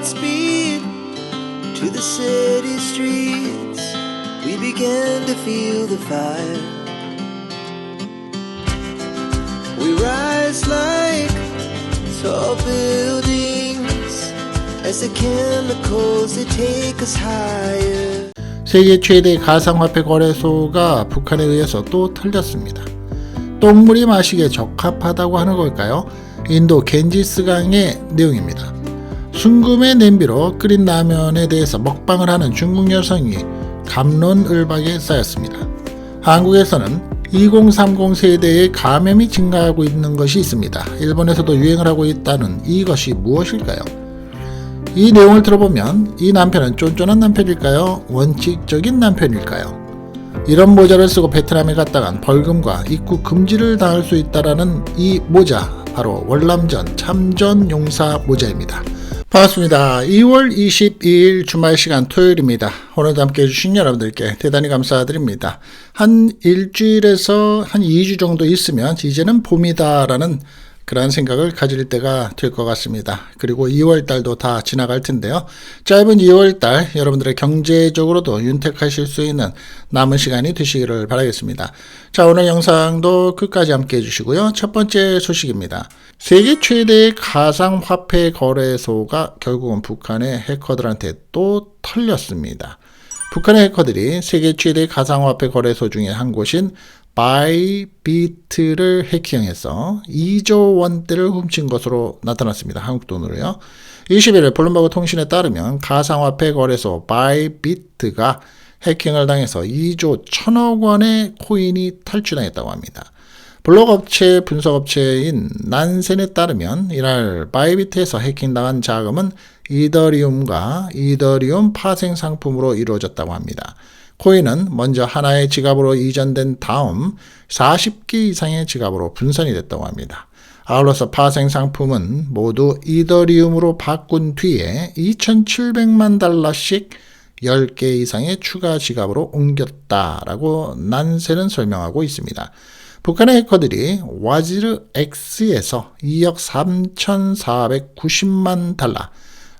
Godspeed to the city streets. We began to feel the fire. We rise like tall buildings as the chemicals they take us higher. 세계 최대 가상화폐 거래소가 북한에 의해서 또 털렸습니다. 똥물이 마시기에 적합하다고 하는 걸까요? 인도 겐지스강의 내용입니다. 순금의 냄비로 끓인 라면에 대해서 먹방을 하는 중국 여성이 갑론을박에 쌓였습니다. 한국에서는 2030 세대의 감염이 증가하고 있는 것이 있습니다. 일본에서도 유행을 하고 있다는 이것이 무엇일까요? 이 내용을 들어보면 이 남편은 쫀쫀한 남편일까요? 원칙적인 남편일까요? 이런 모자를 쓰고 베트남에 갔다간 벌금과 입국 금지를 당할 수 있다라는 이 모자, 바로 월남전 참전용사 모자입니다. 반갑습니다. 2월 22일 주말 시간 토요일입니다. 오늘도 함께 해주신 여러분들께 대단히 감사드립니다. 한 일주일에서 한 2주 정도 있으면 이제는 봄이다라는 그런 생각을 가질 때가 될 것 같습니다. 그리고 2월달도 다 지나갈 텐데요. 짧은 2월달 여러분들의 경제적으로도 윤택하실 수 있는 남은 시간이 되시기를 바라겠습니다. 자, 오늘 영상도 끝까지 함께 해주시고요. 첫 번째 소식입니다. 세계 최대의 가상화폐 거래소가 결국은 북한의 해커들한테 또 털렸습니다. 북한의 해커들이 세계 최대 가상화폐 거래소 중에 한 곳인 바이비트를 해킹해서 2조 원대를 훔친 것으로 나타났습니다. 한국 돈으로요. 21일 블룸버그 통신에 따르면 가상화폐 거래소 바이비트가 해킹을 당해서 2조 1천억 원의 코인이 탈취당했다고 합니다. 블록업체 분석업체인 난센에 따르면 이날 바이비트에서 해킹당한 자금은 이더리움과 이더리움 파생 상품으로 이루어졌다고 합니다. 코인은 먼저 하나의 지갑으로 이전된 다음 40개 이상의 지갑으로 분산이 됐다고 합니다. 아울러서 파생 상품은 모두 이더리움으로 바꾼 뒤에 2,700만 달러씩 10개 이상의 추가 지갑으로 옮겼다라고 난센은 설명하고 있습니다. 북한의 해커들이 와지르 X에서 2억 3,490만 달러,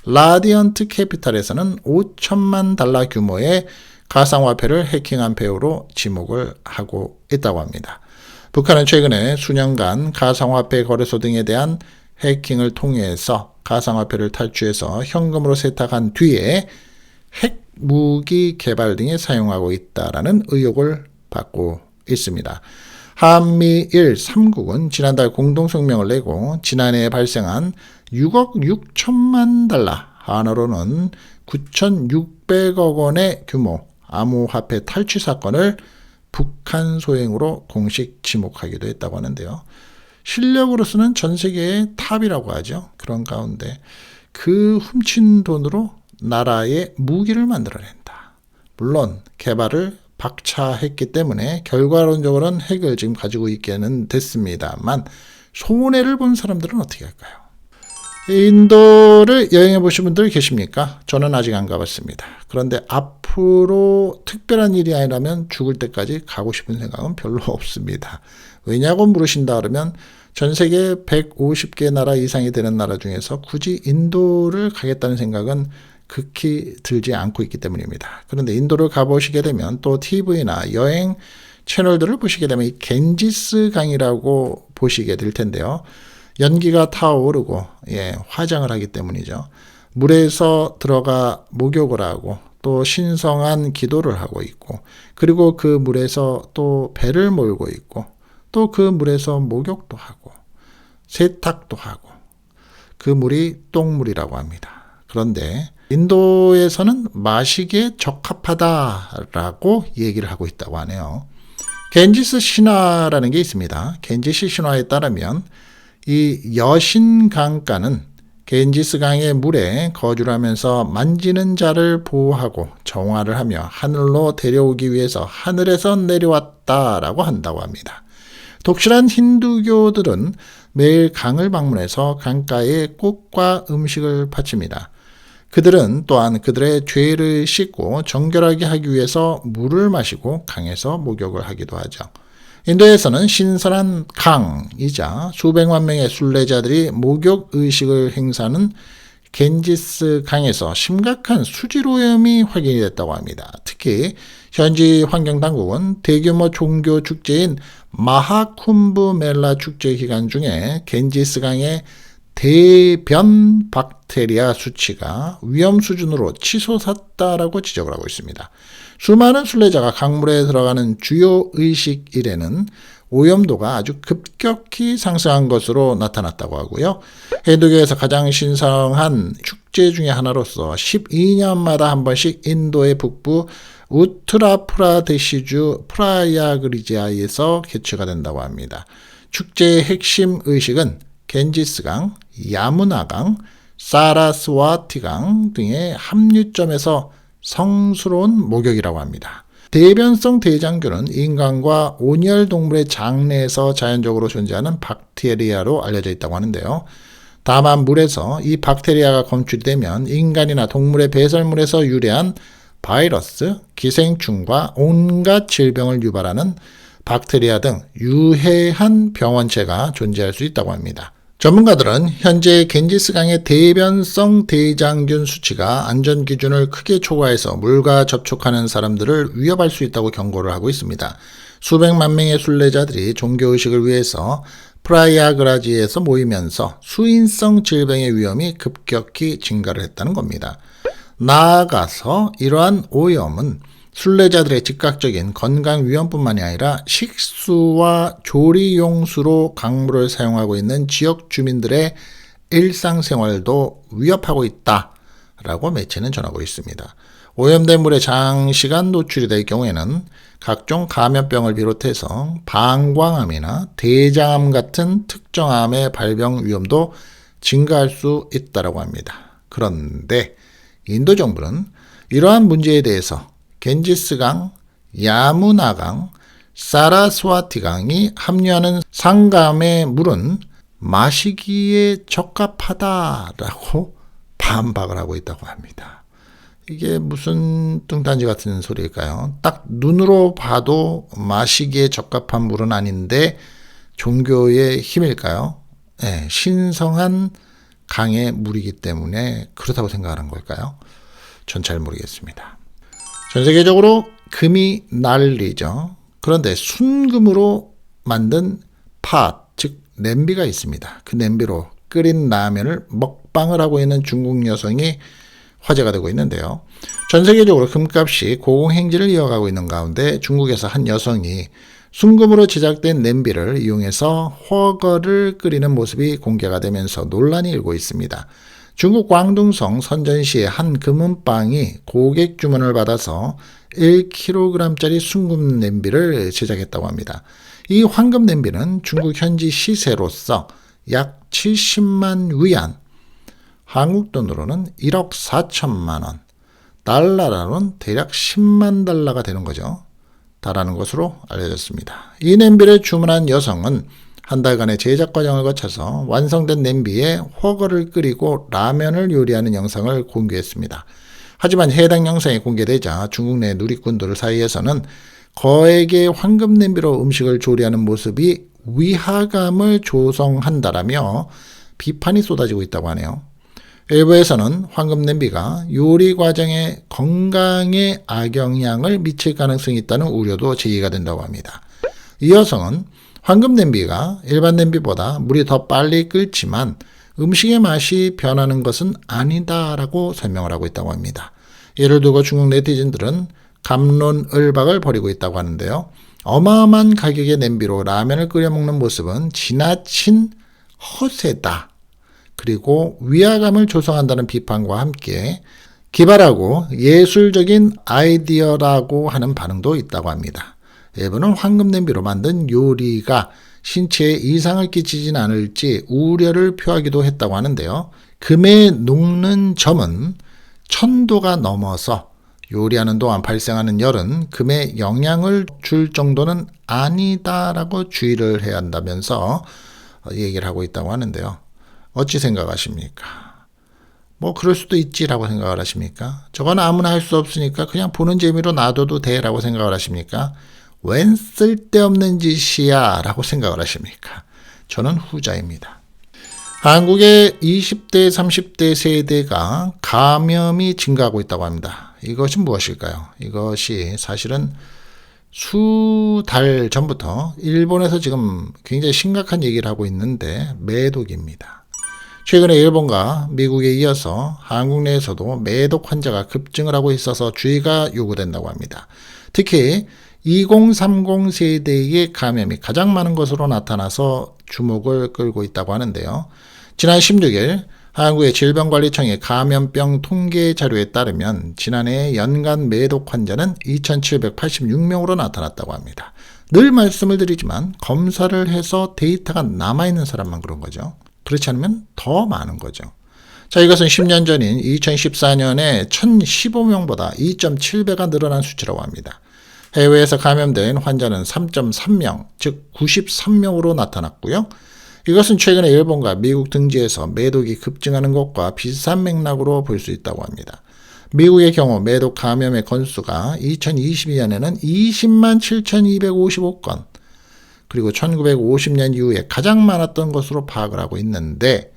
라디언트 캐피탈에서는 5천만 달러 규모의 가상화폐를 해킹한 배우로 지목을 하고 있다고 합니다. 북한은 최근에 수년간 가상화폐 거래소 등에 대한 해킹을 통해서 가상화폐를 탈취해서 현금으로 세탁한 뒤에 핵무기 개발 등에 사용하고 있다라는 의혹을 받고 있습니다. 한미일 3국은 지난달 공동성명을 내고 지난해 발생한 6억 6천만 달러, 한화로는 9,600억 원의 규모 암호화폐 탈취 사건을 북한 소행으로 공식 지목하기도 했다고 하는데요. 실력으로서는 전 세계의 탑이라고 하죠. 그런 가운데 그 훔친 돈으로 나라의 무기를 만들어낸다. 물론 개발을 박차했기 때문에 결과론적으로는 핵을 지금 가지고 있게는 됐습니다만 손해를 본 사람들은 어떻게 할까요? 인도를 여행해 보신 분들 계십니까? 저는 아직 안 가봤습니다. 그런데 앞으로 특별한 일이 아니라면 죽을 때까지 가고 싶은 생각은 별로 없습니다. 왜냐고 물으신다 그러면 전 세계 150개 나라 이상이 되는 나라 중에서 굳이 인도를 가겠다는 생각은 극히 들지 않고 있기 때문입니다. 그런데 인도를 가보시게 되면 또 TV나 여행 채널들을 보시게 되면 이 겐지스 강이라고 보시게 될 텐데요. 연기가 타오르고 화장을 하기 때문이죠. 물에서 들어가 목욕을 하고 또 신성한 기도를 하고 있고 그리고 그 물에서 또 배를 몰고 있고 또 그 물에서 목욕도 하고 세탁도 하고 그 물이 똥물이라고 합니다. 그런데 인도에서는 마시기에 적합하다라고 얘기를 하고 있다고 하네요. 겐지스 신화라는 게 있습니다. 겐지스 신화에 따르면 이 여신 강가는 겐지스 강의 물에 거주를 하면서 만지는 자를 보호하고 정화를 하며 하늘로 데려오기 위해서 하늘에서 내려왔다라고 한다고 합니다. 독실한 힌두교들은 매일 강을 방문해서 강가에 꽃과 음식을 바칩니다. 그들은 또한 그들의 죄를 씻고 정결하게 하기 위해서 물을 마시고 강에서 목욕을 하기도 하죠. 인도에서는 신선한 강이자 수백만 명의 순례자들이 목욕 의식을 행사하는 겐지스 강에서 심각한 수질 오염이 확인이 됐다고 합니다. 특히 현지 환경당국은 대규모 종교 축제인 마하쿰브 멜라 축제 기간 중에 겐지스 강의 대변 박테리아 수치가 위험 수준으로 치솟았다라고 지적을 하고 있습니다. 수많은 순례자가 강물에 들어가는 주요 의식일에는 오염도가 아주 급격히 상승한 것으로 나타났다고 하고요. 힌두교에서 가장 신성한 축제 중의 하나로서 12년마다 한 번씩 인도의 북부 우트라프라데시주 프라야그리지아에서 개최가 된다고 합니다. 축제의 핵심 의식은 겐지스강, 야무나강, 사라스와티강 등의 합류점에서 성스러운 목욕이라고 합니다. 대변성 대장균은 인간과 온열 동물의 장내에서 자연적으로 존재하는 박테리아로 알려져 있다고 하는데요. 다만 물에서 이 박테리아가 검출이 되면 인간이나 동물의 배설물에서 유래한 바이러스, 기생충과 온갖 질병을 유발하는 박테리아 등 유해한 병원체가 존재할 수 있다고 합니다. 전문가들은 현재 겐지스강의 대변성 대장균 수치가 안전기준을 크게 초과해서 물과 접촉하는 사람들을 위협할 수 있다고 경고를 하고 있습니다. 수백만 명의 순례자들이 종교의식을 위해서 프라야그라지에서 모이면서 수인성 질병의 위험이 급격히 증가를 했다는 겁니다. 나아가서 이러한 오염은 순례자들의 즉각적인 건강 위험뿐만이 아니라 식수와 조리용수로 강물을 사용하고 있는 지역 주민들의 일상생활도 위협하고 있다라고 매체는 전하고 있습니다. 오염된 물에 장시간 노출이 될 경우에는 각종 감염병을 비롯해서 방광암이나 대장암 같은 특정암의 발병 위험도 증가할 수 있다고 합니다. 그런데 인도 정부는 이러한 문제에 대해서 겐지스강, 야무나강, 사라스와티강이 합류하는 상감의 물은 마시기에 적합하다라고 반박을 하고 있다고 합니다. 이게 무슨 뚱딴지 같은 소리일까요? 딱 눈으로 봐도 마시기에 적합한 물은 아닌데 종교의 힘일까요? 네, 신성한 강의 물이기 때문에 그렇다고 생각하는 걸까요? 전 잘 모르겠습니다. 전 세계적으로 금이 난리죠. 그런데 순금으로 만든 팥, 즉 냄비가 있습니다. 그 냄비로 끓인 라면을 먹방을 하고 있는 중국 여성이 화제가 되고 있는데요. 전 세계적으로 금값이 고공행진을 이어가고 있는 가운데 중국에서 한 여성이 순금으로 제작된 냄비를 이용해서 훠궈를 끓이는 모습이 공개가 되면서 논란이 일고 있습니다. 중국 광둥성 선전시의 한 금은빵이 고객 주문을 받아서 1kg짜리 순금 냄비를 제작했다고 합니다. 이 황금 냄비는 중국 현지 시세로서 약 70만 위안, 한국 돈으로는 1억 4천만 원, 달러로는 대략 10만 달러가 되는 거죠. 다라는 것으로 알려졌습니다. 이 냄비를 주문한 여성은 한 달간의 제작 과정을 거쳐서 완성된 냄비에 훠궈를 끓이고 라면을 요리하는 영상을 공개했습니다. 하지만 해당 영상이 공개되자 중국 내 누리꾼들 사이에서는 거액의 황금 냄비로 음식을 조리하는 모습이 위화감을 조성한다라며 비판이 쏟아지고 있다고 하네요. 일부에서는 황금 냄비가 요리 과정에 건강에 악영향을 미칠 가능성이 있다는 우려도 제기가 된다고 합니다. 이 여성은 황금 냄비가 일반 냄비보다 물이 더 빨리 끓지만 음식의 맛이 변하는 것은 아니다라고 설명을 하고 있다고 합니다. 이를 두고 중국 네티즌들은 갑론을박을 벌이고 있다고 하는데요. 어마어마한 가격의 냄비로 라면을 끓여 먹는 모습은 지나친 허세다. 그리고 위화감을 조성한다는 비판과 함께 기발하고 예술적인 아이디어라고 하는 반응도 있다고 합니다. 일부는 황금 냄비로 만든 요리가 신체에 이상을 끼치진 않을지 우려를 표하기도 했다고 하는데요. 금에 녹는 점은 1000도가 넘어서 요리하는 동안 발생하는 열은 금에 영향을 줄 정도는 아니다라고 주의를 해야 한다면서 얘기를 하고 있다고 하는데요. 어찌 생각하십니까? 뭐 그럴 수도 있지라고 생각을 하십니까? 저건 아무나 할 수 없으니까 그냥 보는 재미로 놔둬도 돼라고 생각을 하십니까? 웬 쓸데없는 짓이야 라고 생각을 하십니까? 저는 후자입니다. 한국의 20대, 30대 세대가 감염이 증가하고 있다고 합니다. 이것이 무엇일까요? 이것이 사실은 수달 전부터 일본에서 지금 굉장히 심각한 얘기를 하고 있는데 매독입니다. 최근에 일본과 미국에 이어서 한국 내에서도 매독 환자가 급증을 하고 있어서 주의가 요구된다고 합니다. 특히 2030 세대의 감염이 가장 많은 것으로 나타나서 주목을 끌고 있다고 하는데요. 지난 16일 한국의 질병관리청의 감염병 통계 자료에 따르면 지난해 연간 매독 환자는 2,786명으로 나타났다고 합니다. 늘 말씀을 드리지만 검사를 해서 데이터가 남아있는 사람만 그런 거죠. 그렇지 않으면 더 많은 거죠. 자, 이것은 10년 전인 2014년에 1,015명보다 2.7배가 늘어난 수치라고 합니다. 해외에서 감염된 환자는 3.3명, 즉 93명으로 나타났고요. 이것은 최근에 일본과 미국 등지에서 매독이 급증하는 것과 비슷한 맥락으로 볼 수 있다고 합니다. 미국의 경우 매독 감염의 건수가 2022년에는 20만 7,255건, 그리고 1950년 이후에 가장 많았던 것으로 파악을 하고 있는데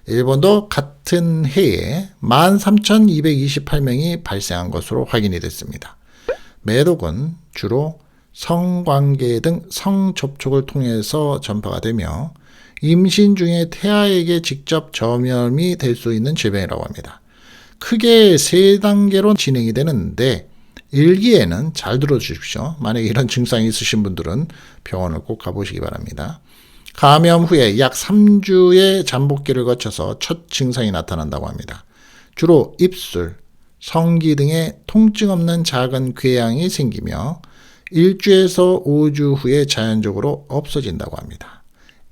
일본도 같은 해에 13,228명이 발생한 것으로 확인이 됐습니다. 매독은 주로 성관계 등 성접촉을 통해서 전파가 되며 임신 중에 태아에게 직접 전염이 될 수 있는 질병이라고 합니다. 크게 3단계로 진행이 되는데 1기에는 잘 들어주십시오. 만약에 이런 증상이 있으신 분들은 병원을 꼭 가보시기 바랍니다. 감염 후에 약 3주의 잠복기를 거쳐서 첫 증상이 나타난다고 합니다. 주로 입술, 성기 등의 통증 없는 작은 궤양이 생기며 1주에서 5주 후에 자연적으로 없어진다고 합니다.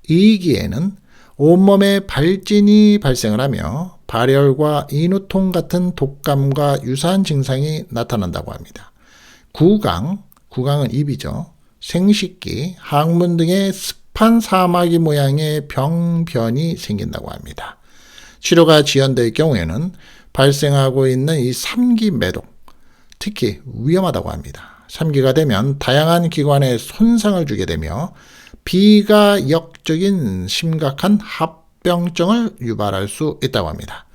2기에는 온몸에 발진이 발생을 하며 발열과 인후통 같은 독감과 유사한 증상이 나타난다고 합니다. 구강은 입이죠. 생식기, 항문 등의 습한 사마귀 모양의 병변이 생긴다고 합니다. 치료가 지연될 경우에는 발생하고 있는 이 3기 매독, 특히 위험하다고 합니다. 3기가 되면 다양한 기관에 손상을 주게 되며 비가역적인 심각한 합병증을 유발할 수 있다고 합니다.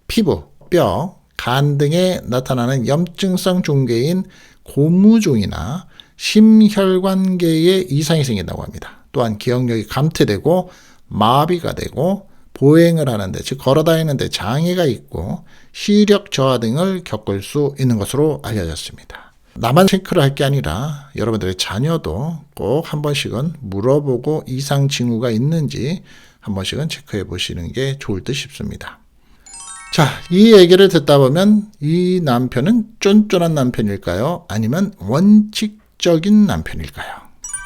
피부, 뼈, 간 등에 나타나는 염증성 종괴인 고무종이나 심혈관계에 이상이 생긴다고 합니다. 또한 기억력이 감퇴되고 마비가 되고 보행을 하는데, 즉 걸어다니는데 장애가 있고 시력 저하 등을 겪을 수 있는 것으로 알려졌습니다. 나만 체크를 할 게 아니라 여러분들의 자녀도 꼭 한 번씩은 물어보고 이상 징후가 있는지 한 번씩은 체크해 보시는 게 좋을 듯 싶습니다. 자, 이 얘기를 듣다 보면 이 남편은 쫀쫀한 남편일까요? 아니면 원칙적인 남편일까요?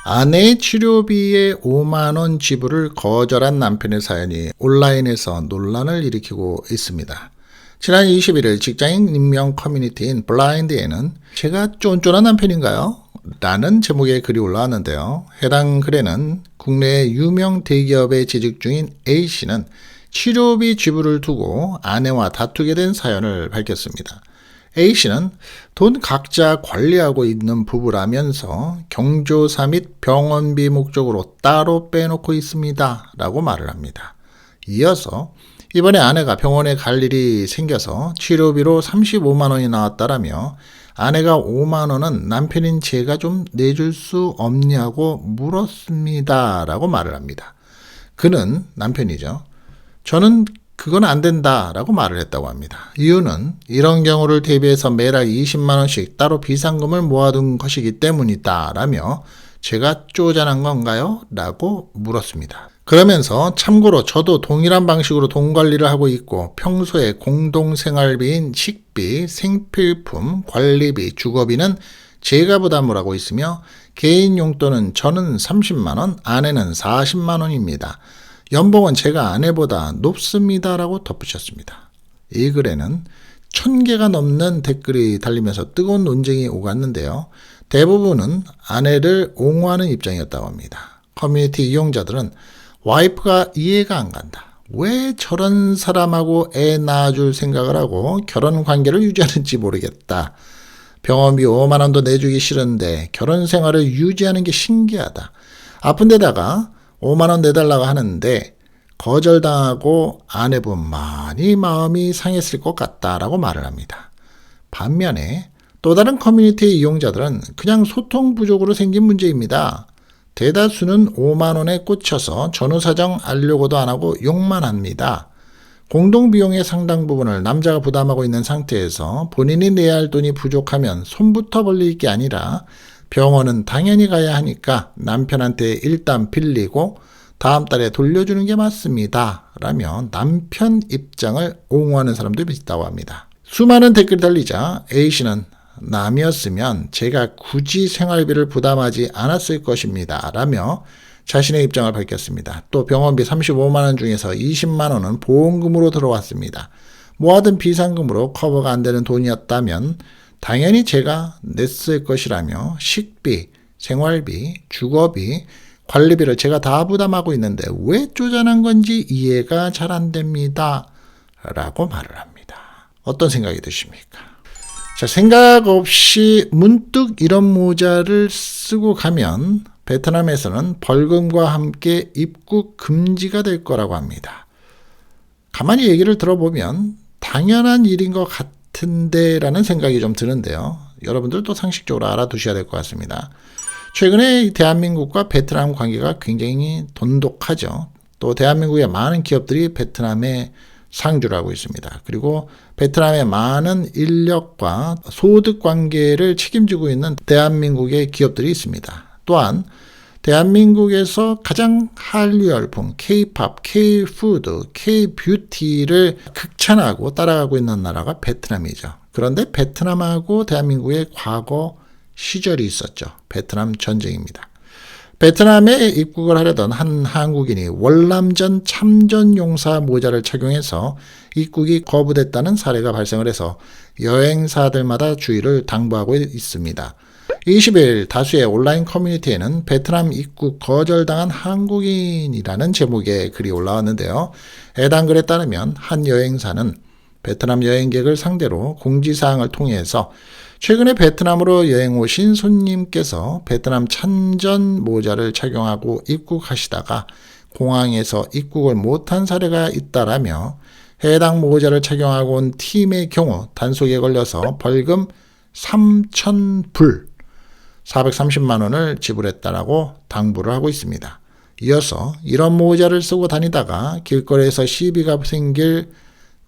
아내의 치료비의 5만원 지불을 거절한 남편의 사연이 온라인에서 논란을 일으키고 있습니다. 지난 21일 직장인 익명 커뮤니티인 블라인드에는 제가 쫀쫀한 남편인가요? 라는 제목의 글이 올라왔는데요. 해당 글에는 국내의 유명 대기업에 재직 중인 A씨는 치료비 지불을 두고 아내와 다투게 된 사연을 밝혔습니다. A씨는 돈 각자 관리하고 있는 부부라면서 경조사 및 병원비 목적으로 따로 빼놓고 있습니다. 라고 말을 합니다. 이어서 이번에 아내가 병원에 갈 일이 생겨서 치료비로 35만 원이 나왔다라며 아내가 5만 원은 남편인 제가 좀 내줄 수 없냐고 물었습니다. 라고 말을 합니다. 그는 남편이죠. 저는 그건 안 된다 라고 말을 했다고 합니다. 이유는 이런 경우를 대비해서 매달 20만 원씩 따로 비상금을 모아둔 것이기 때문이다 라며 제가 쪼잔한 건가요? 라고 물었습니다. 그러면서 참고로 저도 동일한 방식으로 돈 관리를 하고 있고 평소에 공동생활비인 식비, 생필품, 관리비, 주거비는 제가 부담을 하고 있으며 개인 용돈은 저는 30만 원, 아내는 40만 원입니다. 연봉은 제가 아내보다 높습니다. 라고 덧붙였습니다. 이 글에는 1000개가 넘는 댓글이 달리면서 뜨거운 논쟁이 오갔는데요. 대부분은 아내를 옹호하는 입장이었다고 합니다. 커뮤니티 이용자들은 와이프가 이해가 안 간다. 왜 저런 사람하고 애 낳아줄 생각을 하고 결혼 관계를 유지하는지 모르겠다. 병원비 5만 원도 내주기 싫은데 결혼 생활을 유지하는 게 신기하다. 아픈 데다가 5만 원 내달라고 하는데 거절당하고 아내분 많이 마음이 상했을 것 같다라고 말을 합니다. 반면에 또 다른 커뮤니티의 이용자들은 그냥 소통 부족으로 생긴 문제입니다. 대다수는 5만 원에 꽂혀서 전후 사정 알려고도 안 하고 욕만 합니다. 공동비용의 상당 부분을 남자가 부담하고 있는 상태에서 본인이 내야 할 돈이 부족하면 손부터 벌릴 게 아니라 병원은 당연히 가야 하니까 남편한테 일단 빌리고 다음 달에 돌려주는 게 맞습니다. 라며 남편 입장을 옹호하는 사람도 있다고 합니다. 수많은 댓글이 달리자 A씨는 남이었으면 제가 굳이 생활비를 부담하지 않았을 것입니다. 라며 자신의 입장을 밝혔습니다. 또 병원비 35만 원 중에서 20만 원은 보험금으로 들어왔습니다. 모아둔 비상금으로 커버가 안 되는 돈이었다면 당연히 제가 냈을 것이라며 식비, 생활비, 주거비, 관리비를 제가 다 부담하고 있는데 왜 쪼잔한 건지 이해가 잘 안 됩니다. 라고 말을 합니다. 어떤 생각이 드십니까? 자, 생각 없이 문득 이런 모자를 쓰고 가면 베트남에서는 벌금과 함께 입국 금지가 될 거라고 합니다. 가만히 얘기를 들어보면 당연한 일인 것 같은데 라는 생각이 좀 드는데요. 여러분들도 상식적으로 알아두셔야 될 것 같습니다. 최근에 대한민국과 베트남 관계가 굉장히 돈독하죠. 또 대한민국의 많은 기업들이 베트남에 상주를 하고 있습니다. 그리고 베트남의 많은 인력과 소득 관계를 책임지고 있는 대한민국의 기업들이 있습니다. 또한 대한민국에서 가장 한류 열풍, K-팝, K-푸드, K-뷰티를 극찬하고 따라가고 있는 나라가 베트남이죠. 그런데 베트남하고 대한민국의 과거 시절이 있었죠. 베트남 전쟁입니다. 베트남에 입국을 하려던 한 한국인이 월남전 참전용사 모자를 착용해서 입국이 거부됐다는 사례가 발생을 해서 여행사들마다 주의를 당부하고 있습니다. 20일 다수의 온라인 커뮤니티에는 베트남 입국 거절당한 한국인이라는 제목의 글이 올라왔는데요. 해당 글에 따르면 한 여행사는 베트남 여행객을 상대로 공지사항을 통해서 최근에 베트남으로 여행 오신 손님께서 베트남 참전 모자를 착용하고 입국하시다가 공항에서 입국을 못한 사례가 있다라며 해당 모자를 착용하고 온 팀의 경우 단속에 걸려서 벌금 3,000불 430만 원을 지불했다라고 당부를 하고 있습니다. 이어서 이런 모자를 쓰고 다니다가 길거리에서 시비가 생길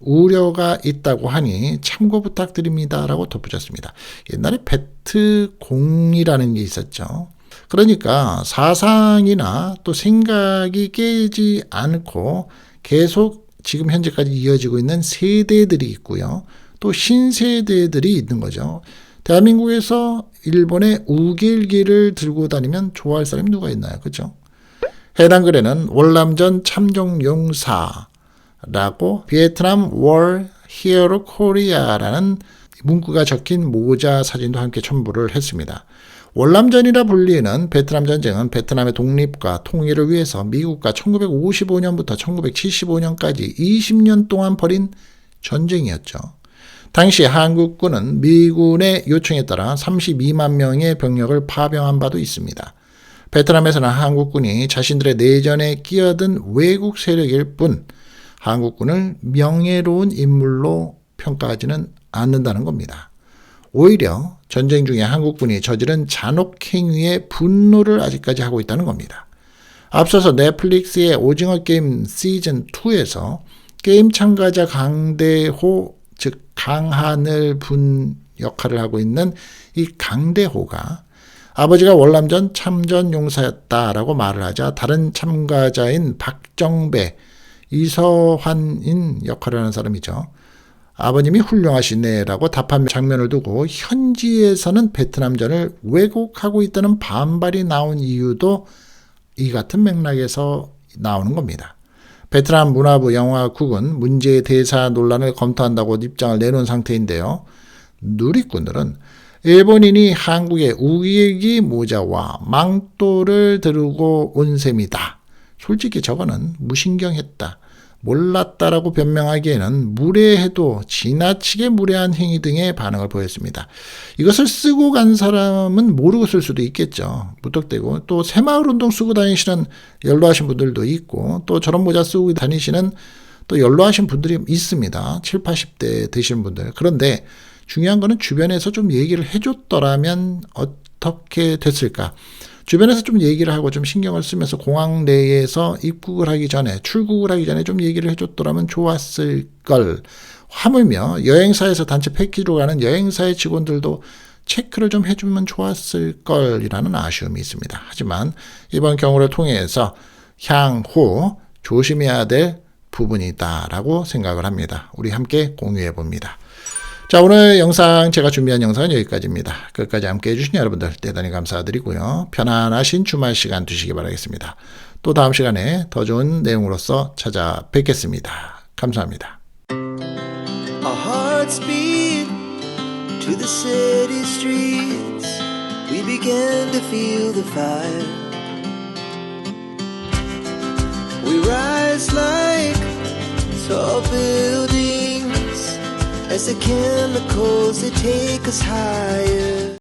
우려가 있다고 하니 참고 부탁드립니다라고 덧붙였습니다. 옛날에 베트공이라는 게 있었죠. 그러니까 사상이나 또 생각이 깨지 않고 계속 지금 현재까지 이어지고 있는 세대들이 있고요. 또 신세대들이 있는 거죠. 대한민국에서 일본의 우길기를 들고 다니면 좋아할 사람이 누가 있나요? 그렇죠? 해당 글에는 월남전 참전용사 라고 베트남 War Hero Korea라는 문구가 적힌 모자 사진도 함께 첨부를 했습니다. 월남전이라 불리는 베트남 전쟁은 베트남의 독립과 통일을 위해서 미국과 1955년부터 1975년까지 20년 동안 벌인 전쟁이었죠. 당시 한국군은 미군의 요청에 따라 32만 명의 병력을 파병한 바도 있습니다. 베트남에서는 한국군이 자신들의 내전에 끼어든 외국 세력일 뿐 한국군을 명예로운 인물로 평가하지는 않는다는 겁니다. 오히려 전쟁 중에 한국군이 저지른 잔혹행위에 분노를 아직까지 하고 있다는 겁니다. 앞서서 넷플릭스의 오징어 게임 시즌2에서 게임 참가자 강대호, 즉 강하늘 분 역할을 하고 있는 이 강대호가 아버지가 월남전 참전용사였다라고 말을 하자 다른 참가자인 박정배, 이서환인 역할을 하는 사람이죠. 아버님이 훌륭하시네라고 답한 장면을 두고 현지에서는 베트남전을 왜곡하고 있다는 반발이 나온 이유도 이 같은 맥락에서 나오는 겁니다. 베트남 문화부 영화국은 문제의 대사 논란을 검토한다고 입장을 내놓은 상태인데요. 누리꾼들은 일본인이 한국의 우기기 모자와 망토를 들고 온 셈이다. 솔직히 저거는 무신경했다. 몰랐다라고 변명하기에는 무례해도 지나치게 무례한 행위 등의 반응을 보였습니다. 이것을 쓰고 간 사람은 모르고 쓸 수도 있겠죠. 무턱대고 또 새마을운동 쓰고 다니시는 연로하신 분들도 있고 또 저런 모자 쓰고 다니시는 또 연로하신 분들이 있습니다. 7, 80대 되시는 분들. 그런데 중요한 거는 주변에서 좀 얘기를 해줬더라면 어떻게 됐을까? 주변에서 좀 얘기를 하고 좀 신경을 쓰면서 공항 내에서 입국을 하기 전에 출국을 하기 전에 좀 얘기를 해줬더라면 좋았을 걸. 하물며 여행사에서 단체 패키지로 가는 여행사의 직원들도 체크를 좀 해주면 좋았을 걸이라는 아쉬움이 있습니다. 하지만 이번 경우를 통해서 향후 조심해야 될 부분이다라고 생각을 합니다. 우리 함께 공유해 봅니다. 자, 오늘 영상 제가 준비한 영상은 여기까지입니다. 끝까지 함께 해주신 여러분들 대단히 감사드리고요. 편안하신 주말 시간 되시기 바라겠습니다. 또 다음 시간에 더 좋은 내용으로서 찾아뵙겠습니다. 감사합니다. Our hearts beat to the city streets. We began to feel the fire. We rise like tall buildings as the chemicals, they take us higher.